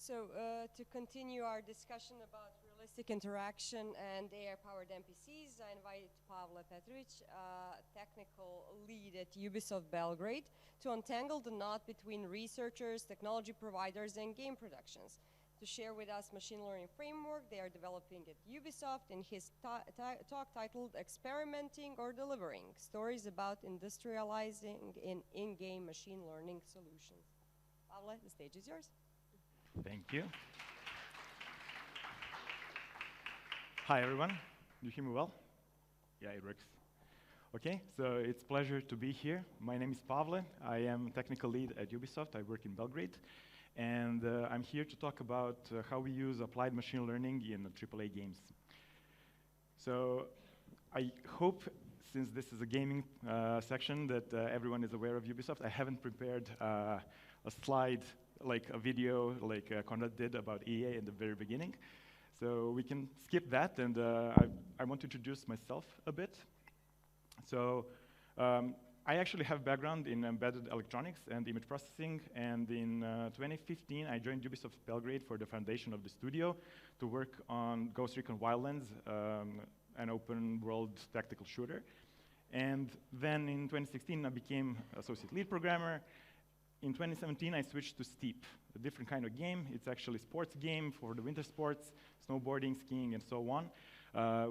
To continue our discussion about realistic interaction and AI-powered NPCs, I invite Pavle Petrovic, technical lead at Ubisoft Belgrade, to untangle the knot between researchers, technology providers, and game productions. To share with us machine learning framework they are developing at Ubisoft in his talk titled Experimenting or Delivering, Stories about Industrializing in-game machine learning solutions. Pavle, the stage is yours. Thank you. Hi, everyone. You hear me well? Yeah, it works. Okay, so it's a pleasure to be here. My name is Pavle. I am technical lead at Ubisoft. I work in Belgrade. And I'm here to talk about how we use applied machine learning in AAA games. So I hope, since this is a gaming section, that everyone is aware of Ubisoft. I haven't prepared a slide, like a video, like Conrad did about EA in the very beginning. So we can skip that, and I want to introduce myself a bit. So I actually have background in embedded electronics and image processing, and in 2015, I joined Ubisoft Belgrade for the foundation of the studio to work on Ghost Recon Wildlands, an open-world tactical shooter. And then in 2016, I became associate lead programmer. In 2017, I switched to Steep, a different kind of game. It's actually a sports game for the winter sports, snowboarding, skiing, and so on,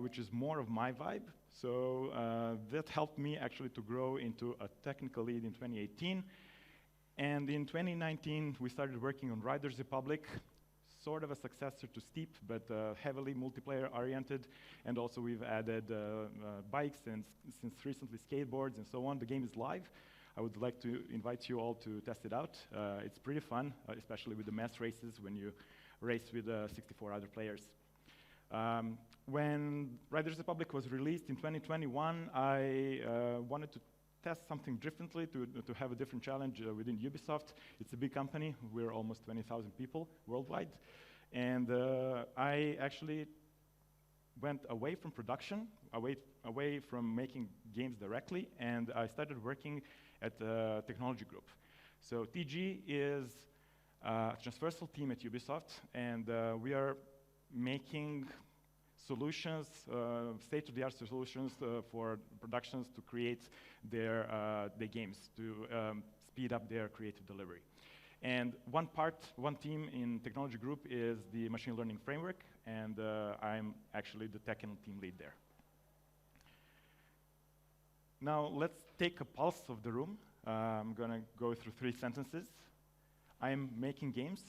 which is more of my vibe. So that helped me actually to grow into a technical lead in 2018. And in 2019, we started working on Riders Republic, sort of a successor to Steep, but heavily multiplayer-oriented. And also we've added bikes and since recently skateboards and so on. The game is live. I would like to invite you all to test it out. It's pretty fun, especially with the mass races when you race with 64 other players. When Riders Republic was released in 2021, I wanted to test something differently, to have a different challenge within Ubisoft. It's a big company. We're almost 20,000 people worldwide. And I actually went away from production, away from making games directly, and I started working at the technology group. So TG is a transversal team at Ubisoft, and we are making solutions, state-of-the-art solutions for productions to create their games, to speed up their creative delivery. And one team in technology group is the machine learning framework, and I'm actually the technical team lead there. Now, let's take a pulse of the room. I'm going to go through 3 sentences. I'm making games.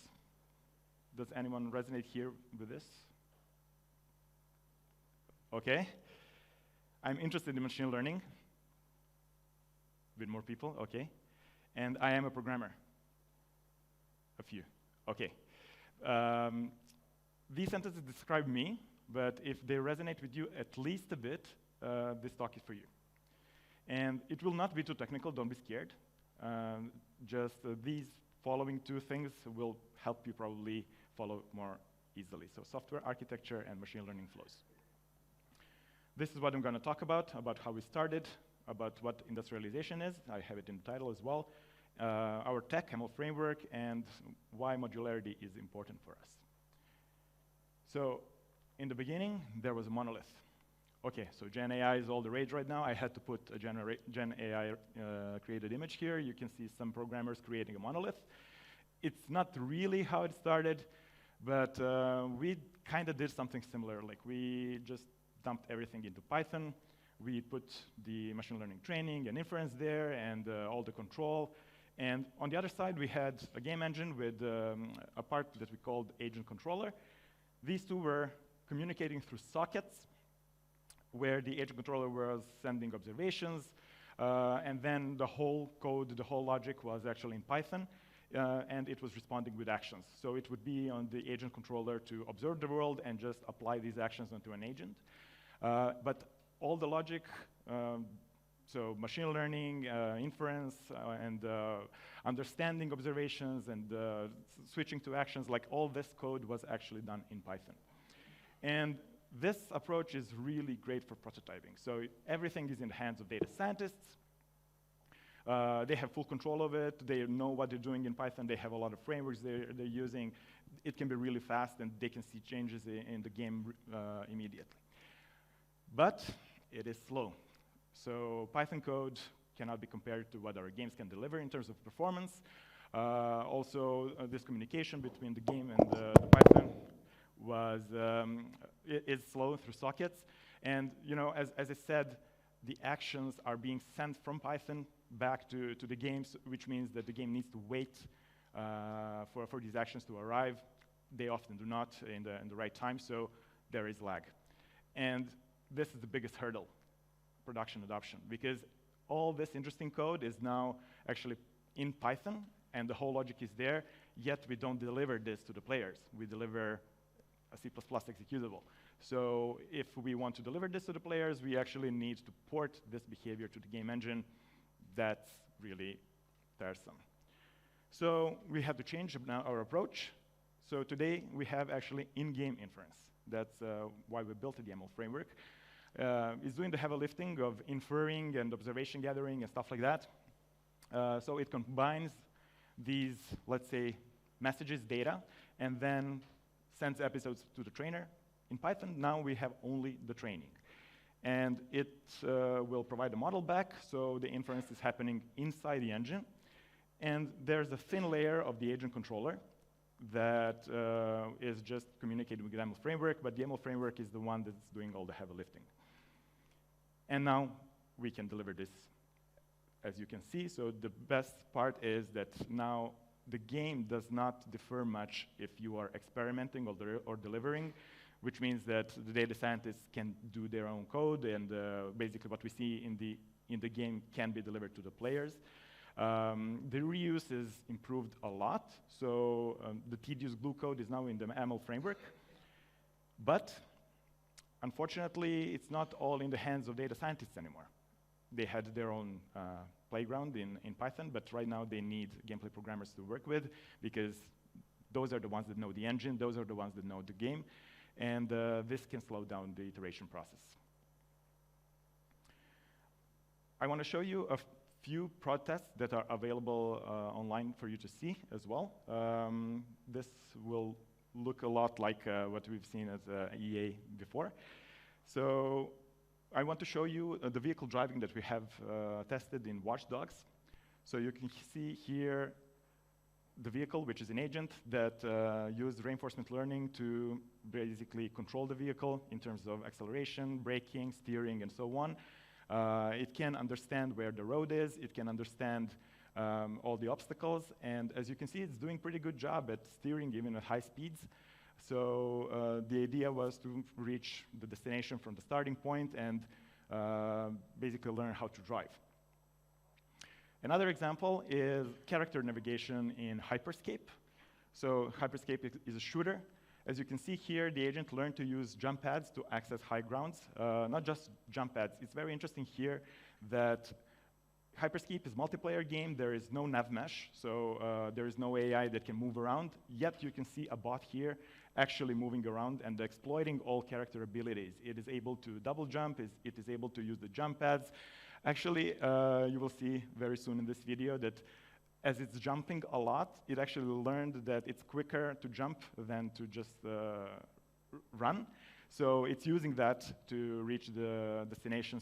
Does anyone resonate here with this? Okay. I'm interested in machine learning. A bit more people, okay. And I am a programmer. A few, okay. These sentences describe me, but if they resonate with you at least a bit, this talk is for you. And it will not be too technical, don't be scared. Just these following 2 things will help you probably follow more easily. So software architecture and machine learning flows. This is what I'm going to talk about how we started, about what industrialization is. I have it in the title as well. Our tech, ML framework, and why modularity is important for us. So in the beginning, there was a monolith. Okay, so Gen AI is all the rage right now. I had to put a Gen AI created image here. You can see some programmers creating a monolith. It's not really how it started, but we kind of did something similar. Like we just dumped everything into Python. We put the machine learning training and inference there and all the control. And on the other side, we had a game engine with a part that we called agent controller. These 2 were communicating through sockets, where the agent controller was sending observations, and then the whole code, the whole logic was actually in Python, and it was responding with actions. So it would be on the agent controller to observe the world and just apply these actions onto an agent. But all the logic, so machine learning, inference, and understanding observations, and switching to actions, like all this code was actually done in Python. And this approach is really great for prototyping. So everything is in the hands of data scientists. They have full control of it. They know what they're doing in Python. They have a lot of frameworks they're using. it can be really fast, and they can see changes in the game immediately. But it is slow. So Python code cannot be compared to what our games can deliver in terms of performance. This communication between the game and the Python is slow through sockets. And as I said, the actions are being sent from Python back to the games, which means that the game needs to wait for these actions to arrive. They often do not in the right time, so there is lag. And this is the biggest hurdle, production adoption, because all this interesting code is now actually in Python, and the whole logic is there, yet we don't deliver this to the players. We deliver a C++ executable. So if we want to deliver this to the players, we actually need to port this behavior to the game engine. That's really tiresome. So we have to change now our approach. So today we have actually in-game inference. That's why we built the YAML framework. It's doing the heavy lifting of inferring and observation gathering and stuff like that. So it combines these, let's say, messages, data, and then sends episodes to the trainer. In Python, now we have only the training. And it will provide a model back, so the inference is happening inside the engine. And there's a thin layer of the agent controller that is just communicating with the YAML framework, but the YAML framework is the one that's doing all the heavy lifting. And now we can deliver this, as you can see. So the best part is that now the game does not differ much if you are experimenting or delivering, which means that the data scientists can do their own code, and basically what we see in the game can be delivered to the players. The reuse is improved a lot, so the tedious glue code is now in the YAML framework. But unfortunately, it's not all in the hands of data scientists anymore. They had their own playground in Python, but right now they need gameplay programmers to work with, because those are the ones that know the engine, those are the ones that know the game, and this can slow down the iteration process. I want to show you a few prod tests that are available online for you to see as well. This will look a lot like what we've seen at EA before. So I want to show you the vehicle driving that we have tested in Watch Dogs. So you can see here the vehicle, which is an agent that used reinforcement learning to basically control the vehicle in terms of acceleration, braking, steering, and so on. It can understand where the road is. It can understand all the obstacles. And as you can see, it's doing a pretty good job at steering even at high speeds. So the idea was to reach the destination from the starting point and basically learn how to drive. Another example is character navigation in Hyperscape. So Hyperscape is a shooter. As you can see here, the agent learned to use jump pads to access high grounds. Not just jump pads. It's very interesting here that Hyperscape is a multiplayer game. There is no nav mesh, so there is no AI that can move around. Yet you can see a bot here actually moving around and exploiting all character abilities. It is able to double jump. It is able to use the jump pads. Actually, you will see very soon in this video that as it's jumping a lot, it actually learned that it's quicker to jump than to just run. So it's using that to reach the destination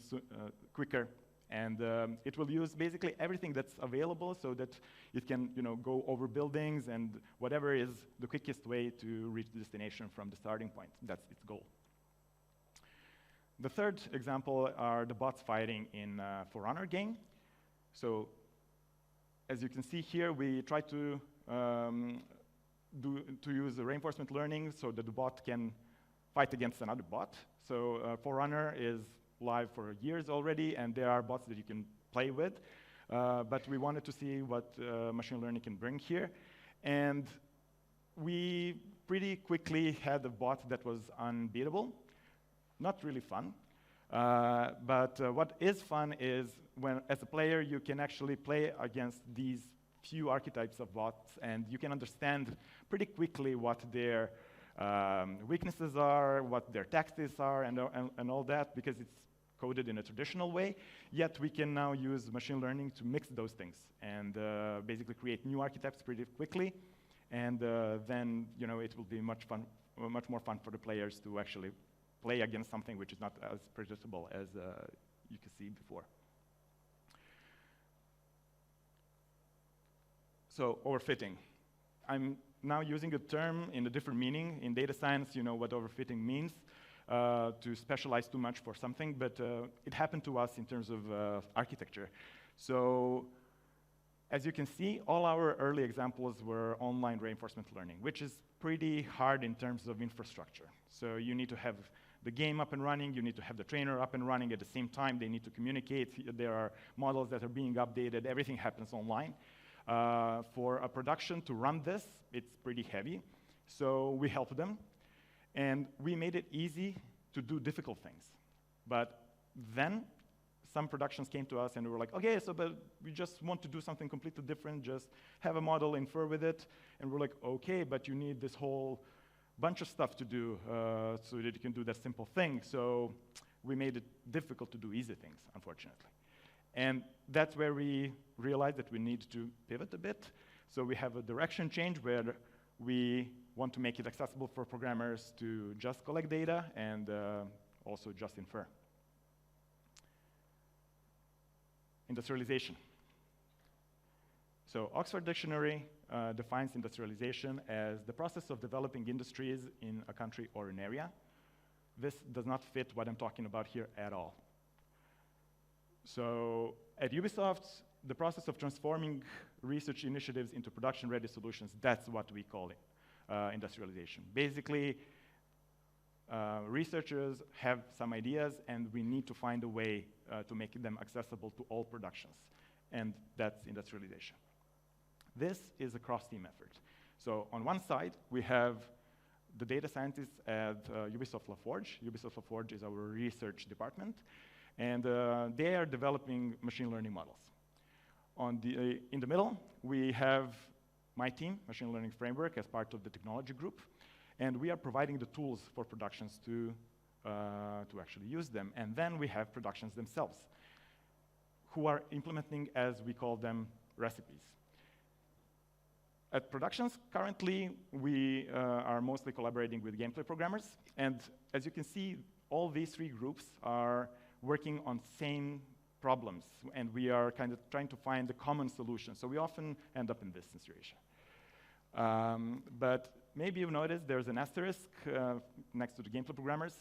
quicker. And it will use basically everything that's available so that it can go over buildings and whatever is the quickest way to reach the destination from the starting point. That's its goal. The third example are the bots fighting in For Honor game. So as you can see here, we try to use the reinforcement learning so that the bot can fight against another bot. So For Honor is live for years already, and there are bots that you can play with. But we wanted to see what machine learning can bring here. And we pretty quickly had a bot that was unbeatable. Not really fun. But what is fun is when, as a player, you can actually play against these few archetypes of bots, and you can understand pretty quickly what their weaknesses are, what their tactics are, and all that, because it's coded in a traditional way. Yet we can now use machine learning to mix those things and basically create new archetypes pretty quickly. and then it will be much more fun for the players to actually play against something which is not as predictable as you could see before. So overfitting. I'm now using a term in a different meaning. In data science, you know what overfitting means, to specialize too much for something, but it happened to us in terms of architecture. So as you can see, all our early examples were online reinforcement learning, which is pretty hard in terms of infrastructure. So you need to have the game up and running, you need to have the trainer up and running at the same time, they need to communicate, there are models that are being updated, everything happens online. For a production to run this, it's pretty heavy, so we helped them, and we made it easy to do difficult things. But then some productions came to us and we were like, okay, so but we just want to do something completely different, just have a model, infer with it, and we're like, okay, but you need this whole bunch of stuff to do so that you can do that simple thing. So we made it difficult to do easy things, unfortunately. And that's where we realized that we need to pivot a bit. So we have a direction change where we want to make it accessible for programmers to just collect data and also just infer. Industrialization. So Oxford Dictionary defines industrialization as the process of developing industries in a country or an area. This does not fit what I'm talking about here at all. So at Ubisoft, the process of transforming research initiatives into production-ready solutions, that's what we call it, industrialization. Basically, researchers have some ideas, and we need to find a way to make them accessible to all productions, and that's industrialization. This is a cross-team effort. So on one side, we have the data scientists at Ubisoft LaForge. Ubisoft LaForge is our research department, and they are developing machine learning models. In the middle, we have my team, Machine Learning Framework, as part of the technology group, and we are providing the tools for productions to actually use them. And then we have productions themselves, who are implementing, as we call them, recipes. At productions, currently, we are mostly collaborating with gameplay programmers, and as you can see, all these three groups are working on same problems, and we are kind of trying to find a common solution. So we often end up in this situation. But maybe you've noticed there's an asterisk next to the gameplay programmers.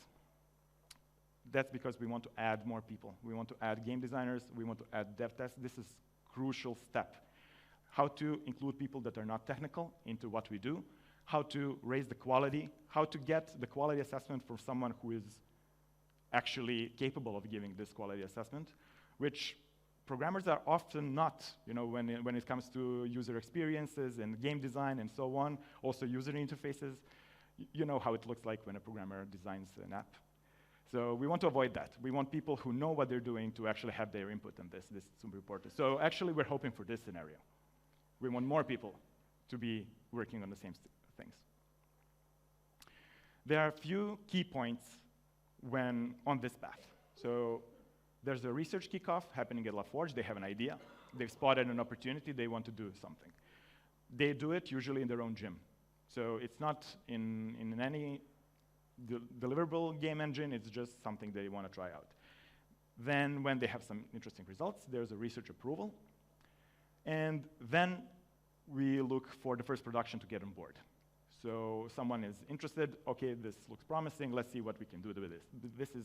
That's because we want to add more people. We want to add game designers, we want to add dev tests. This is a crucial step. How to include people that are not technical into what we do, how to raise the quality, how to get the quality assessment from someone who is actually capable of giving this quality assessment, which programmers are often not, when it comes to user experiences and game design and so on, also user interfaces. You know how it looks like when a programmer designs an app. So we want to avoid that. We want people who know what they're doing to actually have their input on this. This is super important. So actually, we're hoping for this scenario. We want more people to be working on the same things. There are a few key points when on this path. So there's a research kickoff happening at LaForge. They have an idea. They've spotted an opportunity. They want to do something. They do it usually in their own gym. So it's not in any deliverable game engine. It's just something they want to try out. Then when they have some interesting results, there's a research approval. And then we look for the first production to get on board. So someone is interested, okay, this looks promising, let's see what we can do with this. This is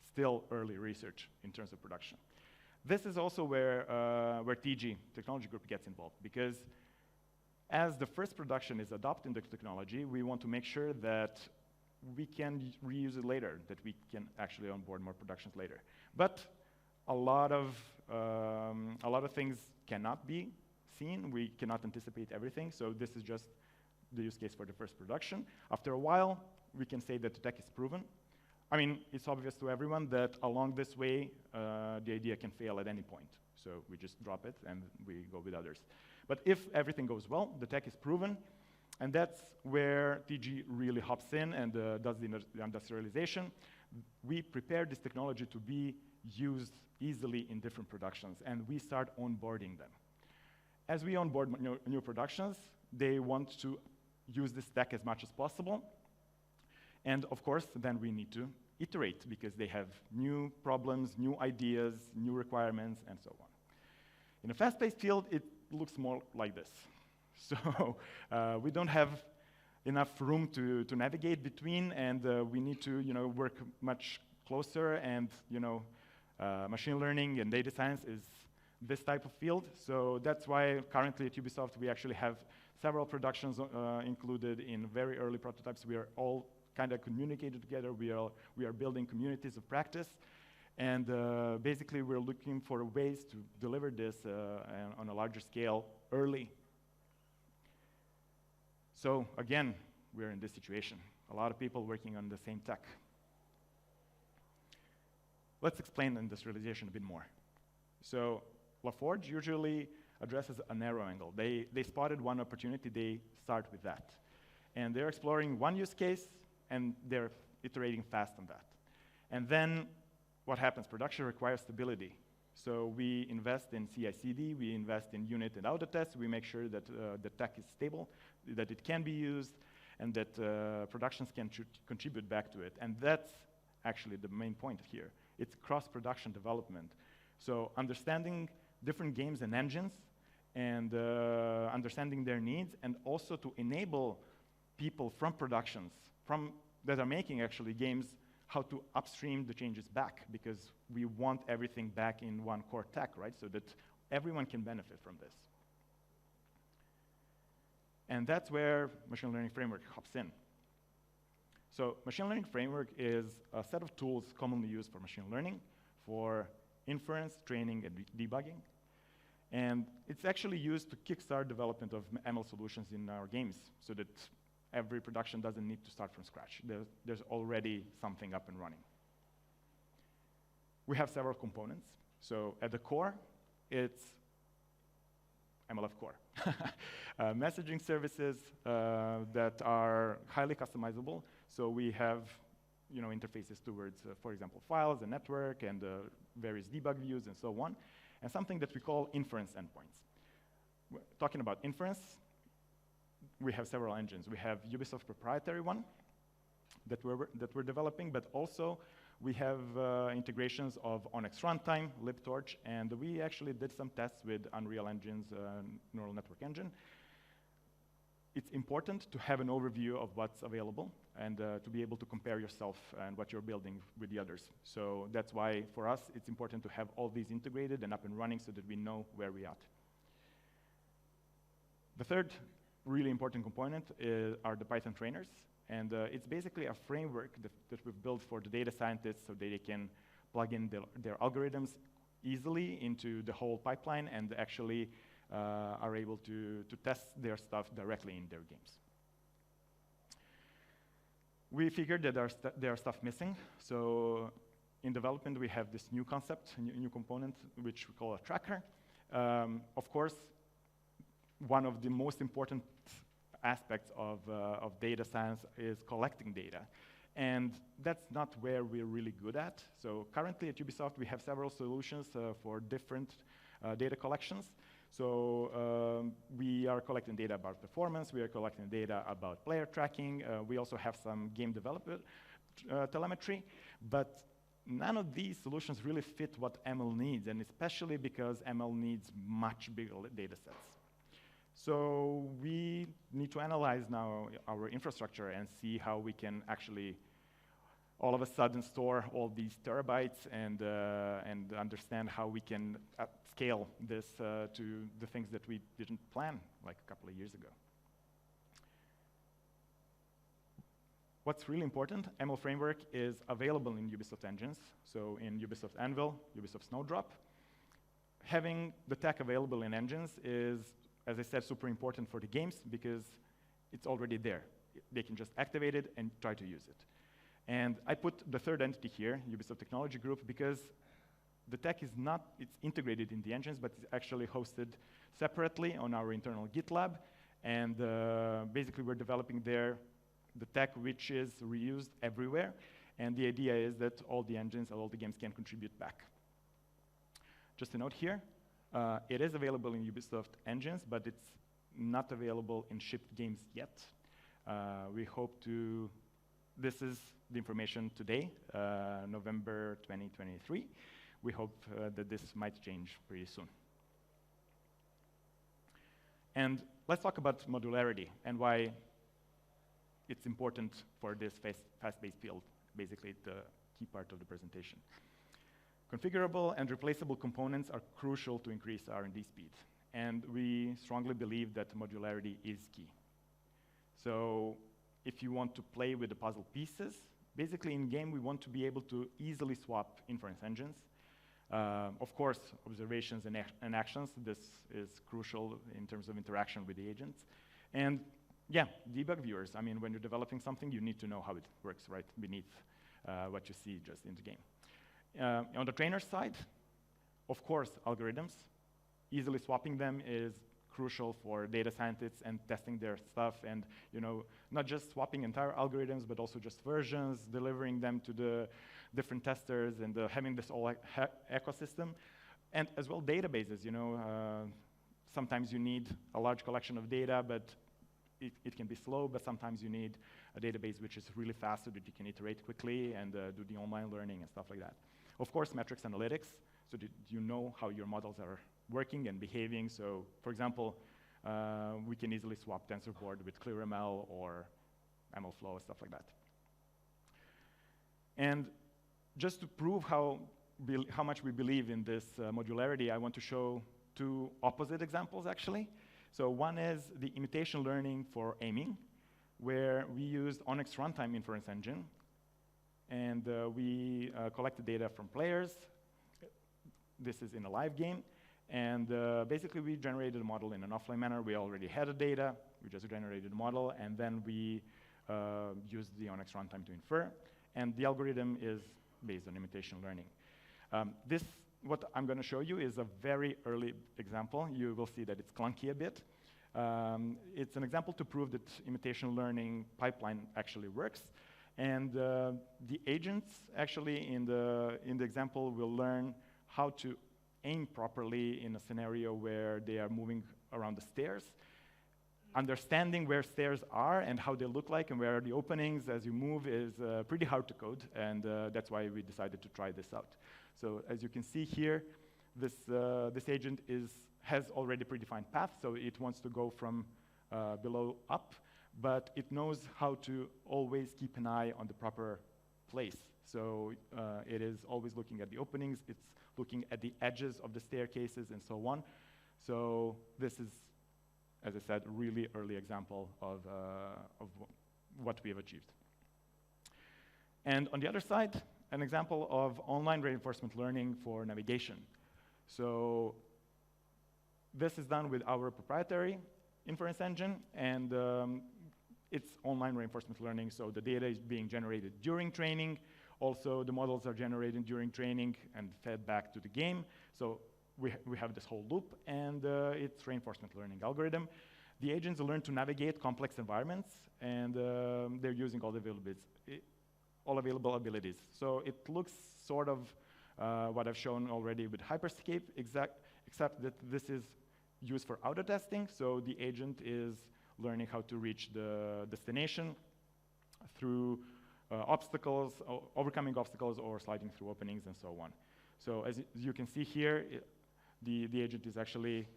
still early research in terms of production. This is also where TG, Technology Group, gets involved, because as the first production is adopting the technology, we want to make sure that we can reuse it later, that we can actually onboard more productions later. But a lot of things cannot be seen. We cannot anticipate everything, so this is just the use case for the first production. After a while, we can say that the tech is proven. I mean, it's obvious to everyone that along this way, the idea can fail at any point. So we just drop it and we go with others. But if everything goes well, the tech is proven, and that's where TG really hops in and does the industrialization. We prepare this technology to be used easily in different productions, and we start onboarding them. As we onboard new productions, they want to use this tech as much as possible. And of course, then we need to iterate because they have new problems, new ideas, new requirements, and so on. In a fast-paced field, it looks more like this. So we don't have enough room to navigate between, and we need to work much closer, and machine learning and data science is this type of field. So that's why currently at Ubisoft we actually have several productions included in very early prototypes. We are all kind of communicated together. We are building communities of practice, and basically we're looking for ways to deliver this on a larger scale early. So again, we're in this situation. A lot of people working on the same tech. Let's explain industrialization a bit more. So LaForge usually addresses a narrow angle. They spotted one opportunity, they start with that. And they're exploring one use case, and they're iterating fast on that. And then what happens? Production requires stability. So we invest in CI/CD, we invest in unit and auto tests, we make sure that the tech is stable, that it can be used, and that productions can contribute back to it. And that's actually the main point here. It's cross-production development. So understanding different games and engines, and understanding their needs, and also to enable people from productions, that are making actually games, how to upstream the changes back, because we want everything back in one core tech, right? So that everyone can benefit from this. And that's where machine learning framework hops in. So machine learning framework is a set of tools commonly used for machine learning, for inference, training, and debugging. And it's actually used to kickstart development of ML solutions in our games, so that every production doesn't need to start from scratch. There's already something up and running. We have several components. So at the core, it's MLF core. Messaging services that are highly customizable. So we have interfaces towards, for example, files, and network, and various debug views, and so on. And something that we call inference endpoints. Talking about inference, we have several engines. We have Ubisoft proprietary one that we're developing, but also we have integrations of Onyx Runtime, libtorch, and we actually did some tests with Unreal Engine's neural network engine. It's important to have an overview of what's available and to be able to compare yourself and what you're building with the others. So that's why, for us, it's important to have all these integrated and up and running so that we know where we're at. The third really important component are the Python trainers. And it's basically a framework that we've built for the data scientists so they can plug in their algorithms easily into the whole pipeline and actually are able to test their stuff directly in their games. We figured that there are stuff missing. So in development, we have this new concept, new component, which we call a tracker. Of course, one of the most important aspects of data science is collecting data. And that's not where we're really good at. So currently at Ubisoft, we have several solutions for different data collections. So we are collecting data about performance, we are collecting data about player tracking, we also have some game developer telemetry, but none of these solutions really fit what ML needs, and especially because ML needs much bigger data sets. So we need to analyze now our infrastructure and see how we can actually all of a sudden store all these terabytes and understand how we can scale this to the things that we didn't plan like a couple of years ago. What's really important, ML Framework is available in Ubisoft engines, so in Ubisoft Anvil, Ubisoft Snowdrop. Having the tech available in engines is, as I said, super important for the games because it's already there. They can just activate it and try to use it. And I put the third entity here, Ubisoft Technology Group, because the tech is not, it's integrated in the engines, but it's actually hosted separately on our internal GitLab. And basically we're developing there the tech which is reused everywhere. And the idea is that all the engines, all the games can contribute back. Just a note here, it is available in Ubisoft engines, but it's not available in shipped games yet. We hope to, this is the information today, November 2023. We hope that this might change pretty soon. And let's talk about modularity and why it's important for this fast-paced field, basically the key part of the presentation. Configurable and replaceable components are crucial to increase R&D speed, and we strongly believe that modularity is key. So if you want to play with the puzzle pieces, basically in-game we want to be able to easily swap inference engines. Of course, observations and actions, this is crucial in terms of interaction with the agents. And yeah, debug viewers. I mean, when you're developing something, you need to know how it works, right, beneath what you see just in the game. On the trainer side, of course, algorithms. Easily swapping them is crucial for data scientists and testing their stuff, and not just swapping entire algorithms, but also just versions, delivering them to the different testers, and having this whole ecosystem. And as well, databases. Sometimes you need a large collection of data, but it can be slow, but sometimes you need a database which is really fast so that you can iterate quickly and do the online learning and stuff like that. Of course, metrics analytics, so that you know how your models are working and behaving. So, for example, we can easily swap TensorBoard with ClearML or MLflow, stuff like that. And just to prove how much we believe in this modularity, I want to show two opposite examples, actually. So one is the imitation learning for aiming, where we used Onyx Runtime Inference Engine, and we collected data from players. This is in a live game. And basically, we generated a model in an offline manner. We already had the data. We just generated a model, and then we used the Onyx runtime to infer. And the algorithm is based on imitation learning. What I'm going to show you is a very early example. You will see that it's clunky a bit. It's an example to prove that imitation learning pipeline actually works. And the agents actually in the example will learn how to aim properly in a scenario where they are moving around the stairs. Understanding where stairs are and how they look like and where are the openings as you move is pretty hard to code, and that's why we decided to try this out. So as you can see here, this agent has already predefined path, so it wants to go from below up, but it knows how to always keep an eye on the proper place. So it is always looking at the openings, it's looking at the edges of the staircases and so on. So this is, as I said, a really early example of what we have achieved. And on the other side, an example of online reinforcement learning for navigation. So this is done with our proprietary inference engine, and it's online reinforcement learning, so the data is being generated during training. Also, the models are generated during training and fed back to the game. So we have this whole loop, and it's reinforcement learning algorithm. The agents learn to navigate complex environments, and they're using all available abilities. So it looks sort of what I've shown already with Hyperscape, except that this is used for auto testing. So the agent is learning how to reach the destination through obstacles, overcoming obstacles, or sliding through openings, and so on. So as you can see here, the agent is actually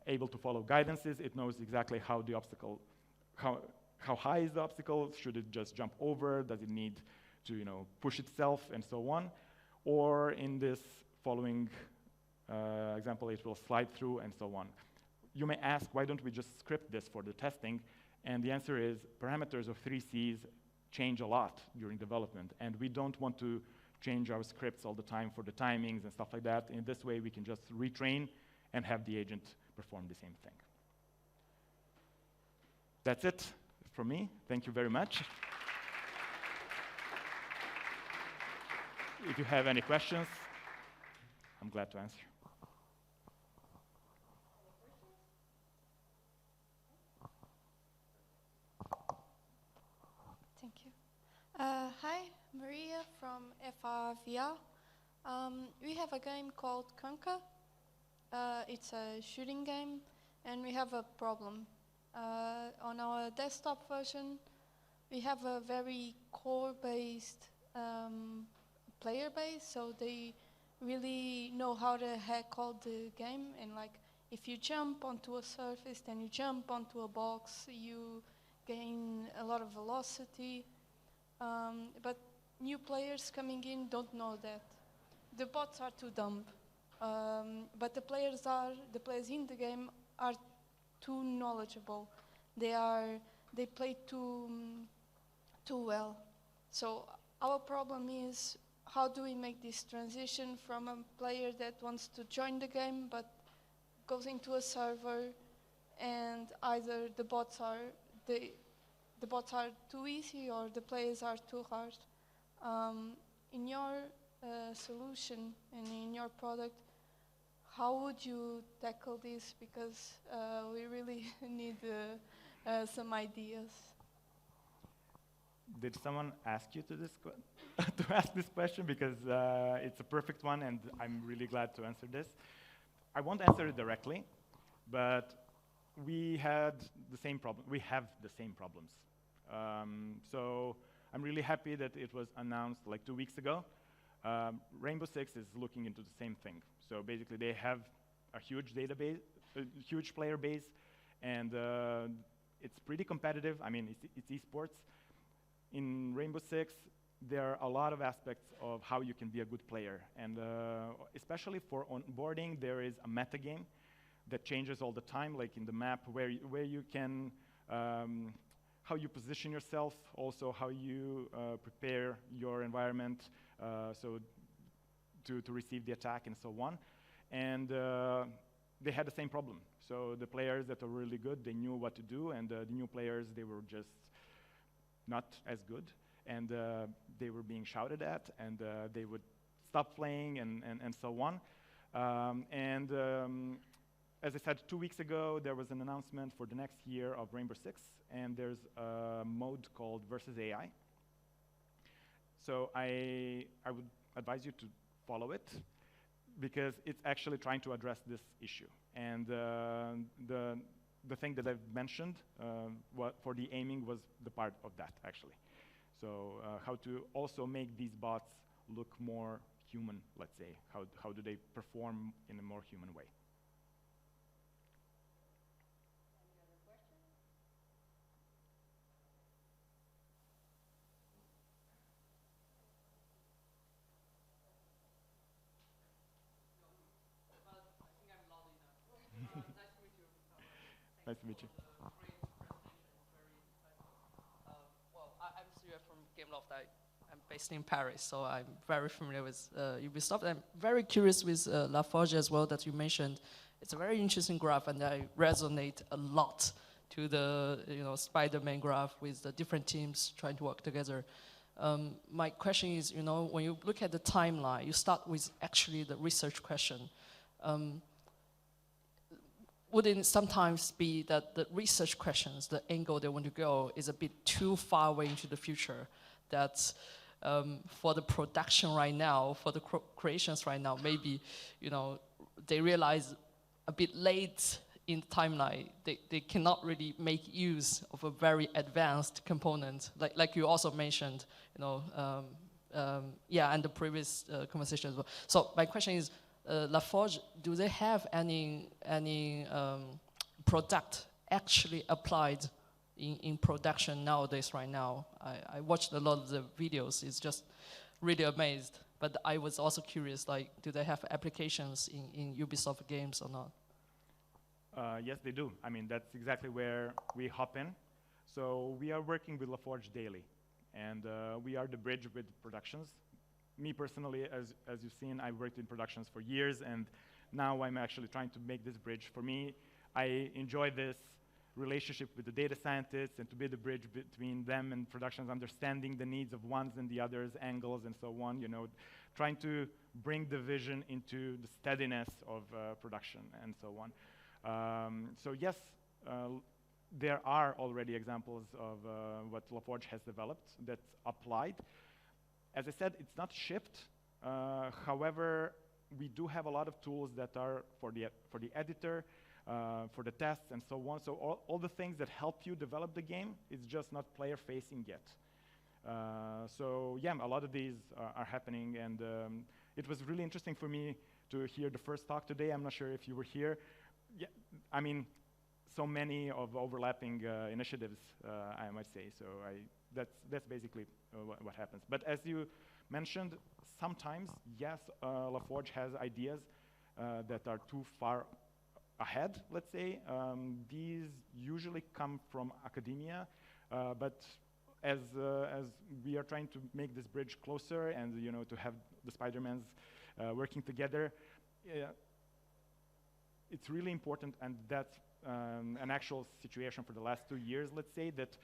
able to follow guidances. It knows exactly how the obstacle, how high is the obstacle. Should it just jump over? Does it need to push itself, and so on? Or in this following example, it will slide through, and so on. You may ask, why don't we just script this for the testing? And the answer is parameters of 3Cs change a lot during development, and we don't want to change our scripts all the time for the timings and stuff like that. In this way, we can just retrain and have the agent perform the same thing. That's it from me. Thank you very much. If you have any questions, I'm glad to answer. Thank you. Hi, Maria from FRVR. We have a game called Conquer. It's a shooting game, and we have a problem. On our desktop version, we have a very core-based player base, so they really know how to hack all the game, and like if you jump onto a surface, then you jump onto a box, you gain a lot of velocity, but new players coming in don't know that. The bots are too dumb, but the players in the game are too knowledgeable. They play too well. So our problem is, how do we make this transition from a player that wants to join the game but goes into a server and either the bots are too easy or the players are too hard. In your solution and in your product, how would you tackle this? Because we really need some ideas. Did someone ask you to to ask this question? Because it's a perfect one, and I'm really glad to answer this. I won't answer it directly, but we had the same problem. We have the same problems. So I'm really happy that it was announced like 2 weeks ago. Rainbow Six is looking into the same thing. So basically, they have a huge database, a huge player base, and it's pretty competitive. I mean, it's esports. In Rainbow Six, there are a lot of aspects of how you can be a good player, and especially for onboarding, there is a meta game that changes all the time, like in the map where you can, how you position yourself, also how you prepare your environment, so to receive the attack and so on. And they had the same problem. So the players that are really good, they knew what to do, and the new players, they were just not as good, and they were being shouted at, and they would stop playing and so on. As I said, 2 weeks ago, there was an announcement for the next year of Rainbow Six, and there's a mode called Versus AI. So I would advise you to follow it, because it's actually trying to address this issue. And the thing that I've mentioned for the aiming was the part of that, actually. So how to also make these bots look more human, let's say. How do they perform in a more human way? Nice to meet you. Well, I'm Stuart from Gameloft. I'm based in Paris, so I'm very familiar with Ubisoft. I'm very curious with LaForge as well that you mentioned. It's a very interesting graph, and I resonate a lot to the Spider-Man graph with the different teams trying to work together. My question is, when you look at the timeline, you start with actually the research question. Wouldn't it sometimes be that the research questions, the angle they want to go, is a bit too far away into the future? That for the production right now, for the creations right now, maybe they realize a bit late in the timeline, they cannot really make use of a very advanced component, like you also mentioned, and the previous conversation as well. So my question is, LaForge, do they have any product actually applied in production nowadays right now? I watched a lot of the videos. It's just really amazed. But I was also curious, like, do they have applications in Ubisoft games or not? Yes, they do. I mean, that's exactly where we hop in. So we are working with LaForge daily, and we are the bridge with productions. Me personally, as you've seen, I've worked in productions for years, and now I'm actually trying to make this bridge. For me, I enjoy this relationship with the data scientists and to be the bridge between them and productions, understanding the needs of ones and the others, angles and so on, trying to bring the vision into the steadiness of production and so on. So yes, there are already examples of what LaForge has developed that's applied. As I said, it's not shipped. However, we do have a lot of tools that are for the editor. for the tests and so on. So all the things that help you develop the game is just not player-facing yet. So yeah, a lot of these are happening, and it was really interesting for me to hear the first talk today. I'm not sure if you were here. Yeah, I mean, so many of overlapping initiatives, I might say. So that's basically what happens. But as you mentioned, sometimes, yes, LaForge has ideas that are too far ahead, let's say. These usually come from academia, but as we are trying to make this bridge closer and to have the Spider-Mans working together, it's really important, and that's an actual situation for the last 2 years, let's say, that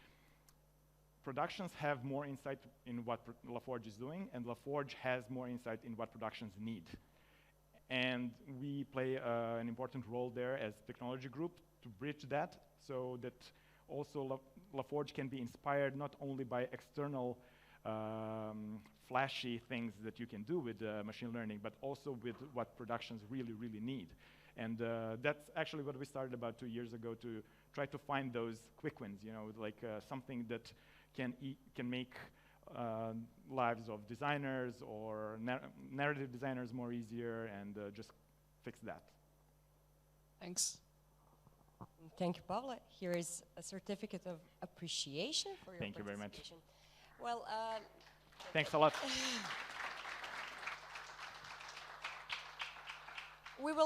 productions have more insight in what LaForge is doing, and LaForge has more insight in what productions need. And we play an important role there as technology group to bridge that, so that also LaForge can be inspired not only by external flashy things that you can do with machine learning, but also with what productions really, really need. And that's actually what we started about 2 years ago, to try to find those quick wins, like something that can make lives of designers or narrative designers more easier, and just fix that. Thanks. Thank you, Pavle. Here is a certificate of appreciation for your Thank you very much. participation. Well, Thanks a lot. we will